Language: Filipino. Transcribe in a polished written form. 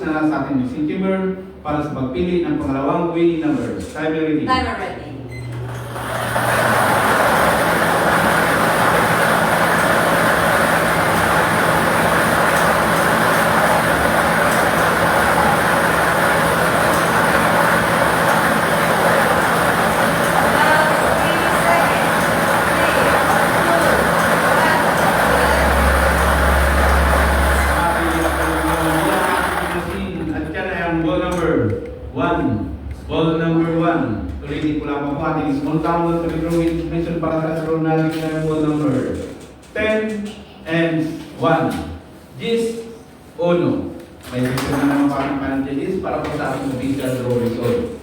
na nasa ating missing chamber para sa pagpili ng pangalawang winning number. Timer ready. Timer ready. Ball number 1. Ulitin ko lang po ating small download to the information para sa kasaroon natin ng ball number 10 and 1. Gis, Ono. May picture na naman parang judges para po sa ating official draw result.